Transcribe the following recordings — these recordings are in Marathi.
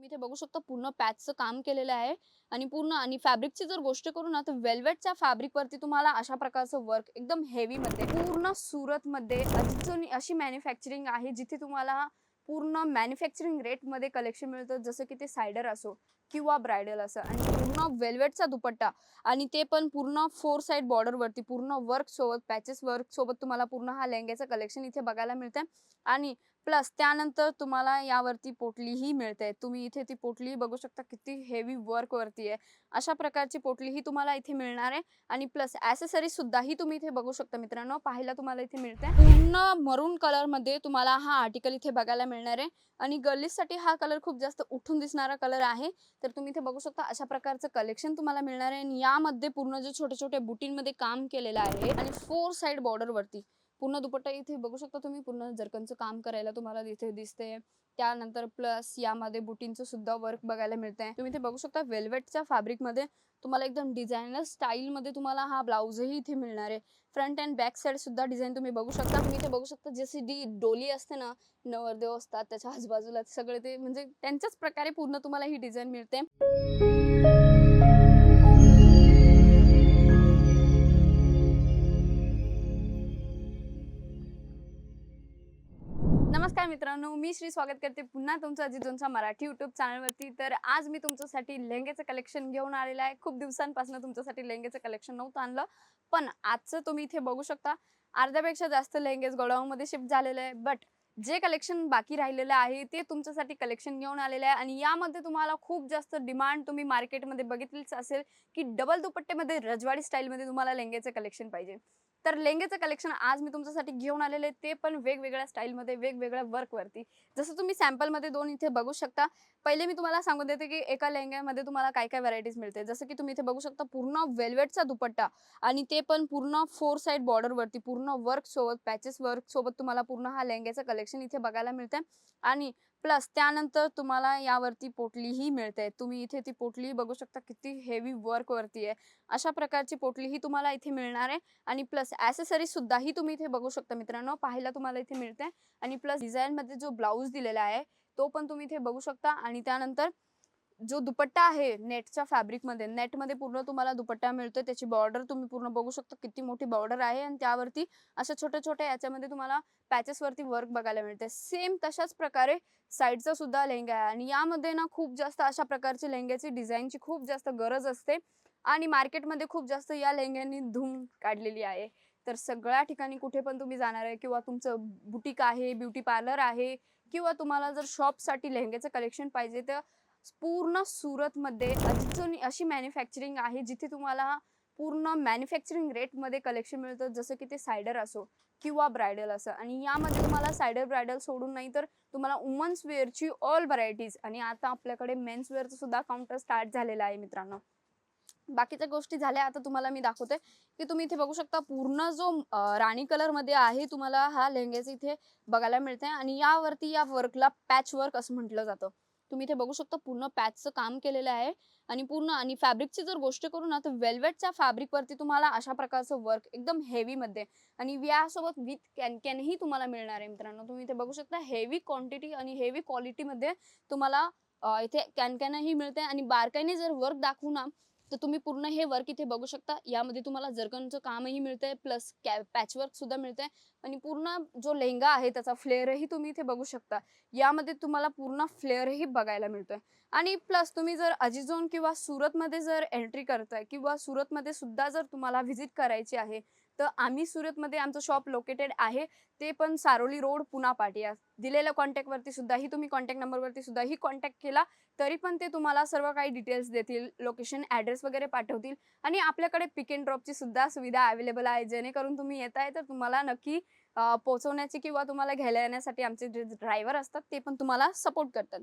तुम्ही इथे बघू शकता पूर्ण पॅचचं काम केलेलं आहे आणि पूर्ण आणि फॅब्रिकची जर गोष्ट करू ना तर वेल्वेटच्या फॅब्रिक वरती तुम्हाला अशा प्रकारचं वर्क एकदम हेवी मध्ये पूर्ण सुरत मध्ये अशी मॅन्युफॅक्चरिंग आहे जिथे तुम्हाला पूर्ण मॅन्युफॅक्चरिंग रेट मध्ये कलेक्शन मिळतं, जसं की ते सायडर असो किंवा ब्रायडल असं, आणि पूर्ण वेल्वेटचा दुपट्टा आणि ते पण पूर्ण फोर साइड बॉर्डर वरती पूर्ण वर्क सोबत पॅचेस वर्क सोबत तुम्हाला पूर्ण हा लेहंग्याचं कलेक्शन इथे बघायला मिळतंय. आणि प्लस त्यानंतर तुम्हाला यावरती पोटलीही मिळते. तुम्ही इथे ती पोटली बघू शकता, किती हेवी वर्क वरती आहे. अशा प्रकारची पोटली ही तुम्हाला इथे मिळणार आहे आणि प्लस ॲक्सेसरीज सुद्धा ही तुम्ही इथे बघू शकता मित्रांनो. पाहायला तुम्हाला इथे मिळते पूर्ण मरून कलर मध्ये तुम्हाला हा आर्टिकल इथे बघायला मिळणार आहे आणि गर्ल्ससाठी हा कलर खूप जास्त उठून दिसणारा कलर आहे. तर तुम्ही इथे बघू शकता अशा प्रकारचं कलेक्शन तुम्हाला मिळणार आहे आणि यामध्ये पूर्ण जे छोटे छोटे बुटींमध्ये काम केलेलं आहे आणि फोर साइड बॉर्डर वरती पूर्ण दुपट्टा इथे बघू शकता तुम्ही, पूर्ण जरकनचं काम करायला तुम्हाला इथे दिसते. त्यानंतर प्लस यामध्ये बुटींचं सुद्धा वर्क बघायला मिळतंय. तुम्ही इथे बघू शकता वेल्वेटच्या फॅब्रिक मध्ये तुम्हाला एकदम डिझायनर स्टाईल मध्ये तुम्हाला हा ब्लाउजही इथे मिळणार आहे. फ्रंट अँड बॅक साइड सुद्धा डिझाईन तुम्ही बघू शकता. तुम्ही इथे बघू शकता जशी डी डोली असते ना, नवरदेव असतात त्याच्या आजूबाजूला सगळे ते म्हणजे त्यांच्याच प्रकारे पूर्ण तुम्हाला ही डिझाईन मिळते. नमस्कार मित्रांनो, मी श्री स्वागत करते पुन्हा तुमचं अजित मराठी यूट्यूब चॅनलवरती. तर आज मी तुमच्यासाठी लेहंग्याचं कलेक्शन घेऊन आलेलं आहे. खूप दिवसांपासून तुमच्यासाठी लेहंग्याचं कलेक्शन नव्हतं आणलं, पण आजचं तुम्ही इथे बघू शकता अर्ध्यापेक्षा जास्त लेहंगेज गोडाऊनमध्ये शिफ्ट झालेलं आहे. बट जे कलेक्शन बाकी राहिलेलं आहे ते तुमच्यासाठी कलेक्शन घेऊन आलेलं आहे आणि यामध्ये तुम्हाला खूप जास्त डिमांड तुम्ही मार्केटमध्ये बघितलीच असेल की डबल दुपट्ट्यामध्ये रजवाडी स्टाईलमध्ये तुम्हाला लेहंग्याचं कलेक्शन पाहिजे. तर लेहंग्याचं कलेक्शन आज मी तुमच्यासाठी घेऊन आलेले, ते पण वेगवेगळ्या स्टाईलमध्ये वेगवेगळ्या वर्कवरती. जसं तुम्ही सॅम्पलमध्ये दोन इथे बघू शकता. पहिले मी तुम्हाला सांगून देते की एका लेहंग्यामध्ये तुम्हाला काय काय व्हरायटीज मिळते. जसं की तुम्ही इथे बघू शकता पूर्ण वेल्वेटचा दुपट्टा आणि ते पण पूर्ण फोर साइड बॉर्डर वरती पूर्ण वर्क सोबत पॅचेस वर्क सोबत तुम्हाला पूर्ण हा लेहंग्याचं कलेक्शन इथे बघायला मिळतंय. आणि प्लस त्यानंतर तुम्हाला यावरती पोटलीही मिळते. तुम्ही इथे ती पोटली बघू शकता, किती हेवी वर्क वरती आहे. अशा प्रकारची पोटली ही तुम्हाला इथे मिळणार आहे आणि प्लस ॲक्सेसरीज सुद्धा ही तुम्ही इथे बघू शकता मित्रांनो. पाहायला तुम्हाला इथे मिळते आणि प्लस डिझाईन मध्ये जो ब्लाउज दिलेला आहे तो पण तुम्ही इथे बघू शकता. आणि त्यानंतर जो दुपट्टा आहे नेटच्या फॅब्रिक मध्ये, नेट मध्ये पूर्ण तुम्हाला दुपट्टा मिळतोय. त्याची बॉर्डर तुम्ही पूर्ण बघू शकता, किती मोठी बॉर्डर आहे आणि त्यावरती अशा छोट्या छोट्या याच्यामध्ये तुम्हाला पॅचेस वरती वर्क बघायला मिळते. सेम तशाच प्रकारे साईडचा सुद्धा लेहंगा आहे आणि यामध्ये ना खूप जास्त अशा प्रकारची लेहंग्याची डिझाईनची खूप जास्त गरज असते आणि मार्केटमध्ये खूप जास्त या लेहंग्यांनी धूम काढलेली आहे. तर सगळ्या ठिकाणी कुठे पण तुम्ही जाणार आहे किंवा तुमचं बुटीक आहे, ब्युटी पार्लर आहे किंवा तुम्हाला जर शॉपसाठी लेहंग्याचं कलेक्शन पाहिजे, तर पूर्ण सुरतमध्ये अशी मॅन्युफॅक्चरिंग आहे जिथे तुम्हाला पूर्ण मॅन्युफॅक्चरिंग रेटमध्ये कलेक्शन मिळतं, जसं की ते सायडर असो किंवा ब्रायडल असं. आणि यामध्ये तुम्हाला सायडर ब्रायडल सोडून नाही तर तुम्हाला वुमन्स वेअरची ऑल व्हरायटीज आणि आता आपल्याकडे मेन्स वेअरचं सुद्धा काउंटर स्टार्ट झालेलं आहे मित्रांनो. बाकीच्या गोष्टी झाल्या, आता तुम्हाला मी दाखवते की तुम्ही इथे बघू शकता पूर्ण जो राणी कलर मध्ये आहे तुम्हाला हा लेहंग्याचं इथे बघायला मिळते आणि यावरती या वर्कला पॅच वर्क असं म्हटलं जातं. तुम्ही इथे बघू शकता पूर्ण पॅचचं काम केलेलं आहे आणि पूर्ण आणि फॅब्रिकची जर गोष्ट करू ना तर वेल्वेटच्या फॅब्रिक वरती तुम्हाला अशा प्रकारचं वर्क एकदम हेवी मध्ये आणि यासोबत विथ कॅन ही तुम्हाला मिळणार आहे मित्रांनो. तुम्ही इथे बघू शकता हेवी क्वांटिटी आणि हेवी क्वालिटी मध्ये तुम्हाला इथे कॅनही मिळते आणि बारकाईने जर वर्क दाखवू ना तर तुम्ही पूर्ण हे वर्क इथे बघू शकता. यामध्ये तुम्हाला जरकनचं कामही मिळतंय प्लस पॅच वर्क सुद्धा मिळतंय आणि पूर्ण जो लेहंगा आहे त्याचा फ्लेअरही तुम्ही इथे बघू शकता. यामध्ये तुम्हाला पूर्ण फ्लेअरही बघायला मिळतोय आणि प्लस तुम्ही जर अजिझोन किंवा सुरतमध्ये जर एंट्री करताय किंवा सुरतमध्ये सुद्धा जर तुम्हाला व्हिजिट करायची आहे, तर आम्ही सुरतमध्ये आमचं शॉप लोकेटेड आहे, ते पण सारोली रोड पुणा पाटिया. दिलेल्या कॉन्टॅक्टवरती सुद्धा ही तुम्ही कॉन्टॅक्ट नंबरवरती सुद्धा ही कॉन्टॅक्ट केला तरी पण ते तुम्हाला सर्व काही डिटेल्स देतील, लोकेशन ॲड्रेस वगैरे पाठवतील आणि आपल्याकडे पिक अँड ड्रॉपची सुद्धा सुविधा अवेलेबल आहे. जेणेकरून तुम्ही येताय तर तुम्हाला नक्की पोहोचवण्याची किंवा तुम्हाला घ्यायला येण्यासाठी आमचे जे ड्रायव्हर असतात ते पण तुम्हाला सपोर्ट करतात.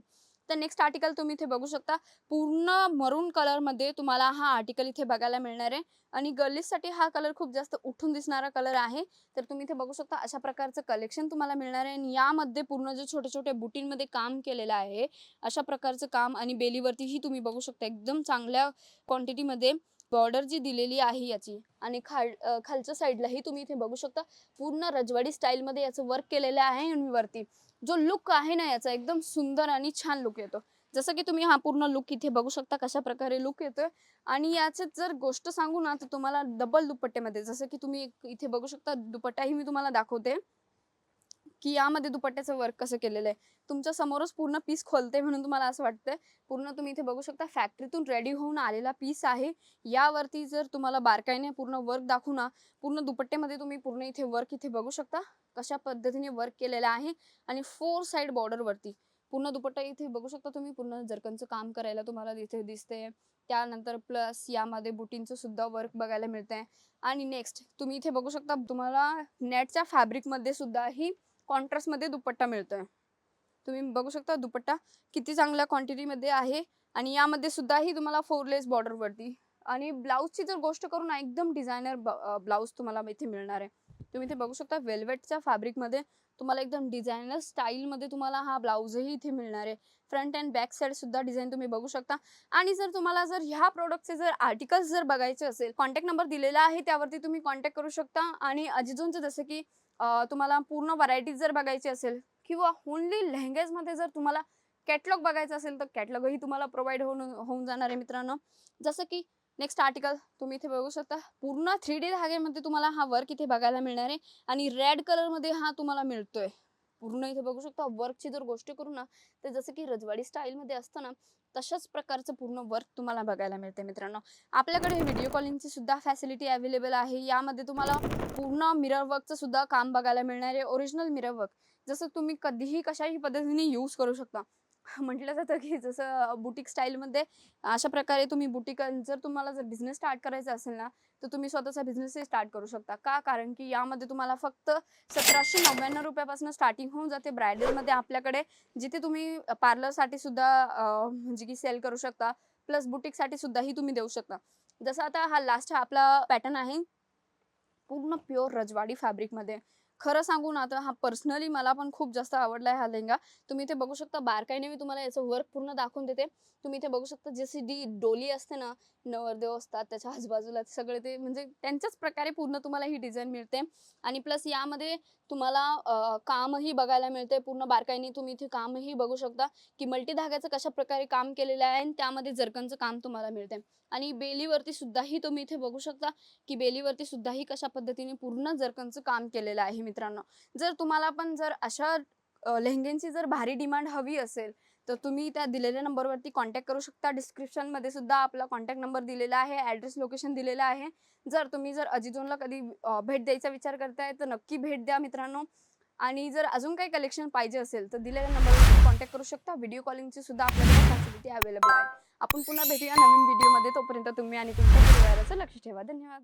तर नेक्स्ट आर्टिकल तुम्ही इथे बघू शकता. पूर्ण मरून कलर मध्ये तुम्हाला हा आर्टिकल इथे बघायला मिळणार आहे आणि गर्ल्ससाठी हा कलर खूप जास्त उठून दिसणारा कलर आहे. तर तुम्ही इथे बघू शकता अशा प्रकारचं कलेक्शन तुम्हाला मिळणार आहे आणि यामध्ये पूर्ण जे छोटे छोटे बुटींमध्ये काम केलेलं आहे अशा प्रकारचं काम आणि बेलीवरतीही तुम्ही बघू शकता एकदम चांगल्या क्वांटिटीमध्ये बॉर्डर जी दिलेली आहे याची. आणि खालच्या साईडलाही तुम्ही इथे बघू शकता पूर्ण रजवाडी स्टाईलमध्ये याचं वर्क केलेलं आहे आणि वरती जो लुक आहे ना याचा एकदम सुंदर आणि छान लुक येतो. जसं की तुम्ही हा पूर्ण लुक इथे बघू शकता कशा प्रकारे लुक येतोय. आणि याची जर गोष्ट सांगू ना तर तुम्हाला डबल दुपट्ट्यामध्ये, जसं की तुम्ही इथे बघू शकता दुपट्टाही मी तुम्हाला दाखवते की यामध्ये दुपट्ट्याचं वर्क कसं केलेलं आहे. तुमच्या समोरच पूर्ण पीस खोलते म्हणून तुम्हाला असं वाटतंय. पूर्ण तुम्ही इथे बघू शकता फॅक्टरीतून रेडी होऊन आलेला पीस आहे. यावरती जर तुम्हाला बारकाईने पूर्ण वर्क दाखवू ना, पूर्ण दुपट्ट्यामध्ये तुम्ही पूर्ण इथे वर्क इथे बघू शकता कशा पद्धतीने वर्क केलेलं आहे. आणि 4 साइड बॉर्डर वरती पूर्ण दुपट्टा इथे बघू शकता तुम्ही, पूर्ण जरकनचं काम करायला तुम्हाला इथे दिसते. त्यानंतर प्लस यामध्ये बुटींचं सुद्धा वर्क बघायला मिळतंय. आणि नेक्स्ट तुम्ही इथे बघू शकता तुम्हाला नेटच्या फॅब्रिक मध्ये सुद्धा ही कॉन्ट्रास्ट मध्ये दुपट्टा मिळतोय. तुम्ही बघू शकता दुपट्टा किती चांगल्या क्वांटिटी मध्ये आहे. आणि यामध्ये सुद्धा ही तुम्हाला 4 लेस बॉर्डर वरती. आणि ब्लाउजची जर गोष्ट करू ना, एकदम डिझायनर ब्लाउज तुम्हाला इथे मिळणार आहे. तुम्ही इथे बघू शकता वेल्वेटच्या फॅब्रिक मध्ये तुम्हाला एकदम डिझायनर स्टाईल मध्ये तुम्हाला हा ब्लाउजही इथे मिळणार आहे. फ्रंट अँड बॅक साइड सुद्धा डिझाईन तुम्ही बघू शकता. आणि जर तुम्हाला जर ह्या प्रोडक्टचे जर आर्टिकल्स जर बघायचे असेल, कॉन्टॅक्ट नंबर दिलेला आहे त्यावरती तुम्ही कॉन्टॅक्ट करू शकता. आणि अजिजोनचं जसं की तुम्हाला पूर्ण व्हरायटी जर बघायची असेल किंवा ओनली लेहंगेज मध्ये जर तुम्हाला कॅटलॉग बघायचं असेल तर कॅटलॉगही तुम्हाला प्रोव्हाइड होऊन जाणार आहे मित्रांनो. जसं की नेक्स्ट आर्टिकल तुम्ही इथे बघू शकता पूर्ण 3D धाग्यामध्ये तुम्हाला हा वर्क इथे बघायला मिळणार आहे. आणि रेड कलर मध्ये हा तुम्हाला मिळतोय. पूर्ण इथे बघू शकता वर्कची जर गोष्ट करू ना तर जसं की रजवाडी स्टाईल मध्ये असतं ना, तशाच प्रकारचं पूर्ण वर्क तुम्हाला बघायला मिळते मित्रांनो. आपल्याकडे व्हिडिओ कॉलिंगची सुद्धा फॅसिलिटी अवेलेबल आहे. यामध्ये तुम्हाला पूर्ण मिरर वर्कचं सुद्धा काम बघायला मिळणार आहे. ओरिजिनल मिरर वर्क जसं तुम्ही कधीही कशाही पद्धतीने यूज करू शकता. म्हटलं जातं की जसं बुटीक स्टाईलमध्ये अशा प्रकारे तुम्ही बुटीक जर तुम्हाला जर बिझनेस स्टार्ट करायचा असेल ना तर तुम्ही स्वतःचा बिझनेसही स्टार्ट करू शकता. का? कारण की यामध्ये तुम्हाला फक्त 1799 रुपयापासून स्टार्टिंग होऊन जाते ब्रायडलमध्ये आपल्याकडे. जिथे तुम्ही पार्लरसाठी सुद्धा म्हणजे की सेल करू शकता. प्लस बुटीकसाठी सुद्धाही तुम्ही देऊ शकता. जसं आता हा लास्ट आपला पॅटर्न आहे पूर्ण प्युअर रजवाडी फॅब्रिक मध्ये. खरं सांगू ना तर हा पर्सनली मला पण खूप जास्त आवडलाय हा लेहंगा. तुम्ही इथे बघू शकता बारकाईने मी तुम्हाला याचं वर्क पूर्ण दाखवून देते. तुम्ही इथे बघू शकता जशी डी डोली असते ना, नवरदेव असतात त्याच्या आजूबाजूला सगळे ते म्हणजे त्यांच्याच प्रकारे पूर्ण तुम्हाला ही डिझाईन मिळते. आणि प्लस यामध्ये तुम्हाला कामही बघायला मिळते पूर्ण बारकाईने. तुम्ही इथे कामही बघू शकता की मल्टी धाग्याचं कशा प्रकारे काम केलेलं आहे आणि त्यामध्ये जरकनचं काम तुम्हाला मिळते. आणि बेलीवरती सुद्धाही तुम्ही इथे बघू शकता की बेलीवरती सुद्धाही कशा पद्धतीने पूर्ण जरकनचं काम केलेलं आहे मित्रांनो. जर तुम्हाला पण जर अशा लेहंग्यांची जर भारी डिमांड हवी असेल तर तुम्ही त्या दिलेल्या नंबरवरती कॉन्टॅक्ट करू शकता. डिस्क्रिप्शन मध्ये सुद्धा आपला कॉन्टॅक्ट नंबर दिलेला आहे, ऍड्रेस लोकेशन दिलेलं आहे. जर तुम्ही जर अजिजोनला कधी भेट द्यायचा विचार करताय तर नक्की भेट द्या मित्रांनो. आणि जर अजून काही कलेक्शन पाहिजे असेल तर दिलेल्या नंबरवरती कॉन्टॅक्ट करू शकता. व्हिडिओ कॉलिंगची सुद्धा आपल्याकडे फॅसिलिटी अवेलेबल आहे. आपण पुन्हा भेटूया नवीन व्हिडिओमध्ये. तोपर्यंत तुम्ही आणि तुमच्या परिवाराचं लक्ष ठेवा. धन्यवाद.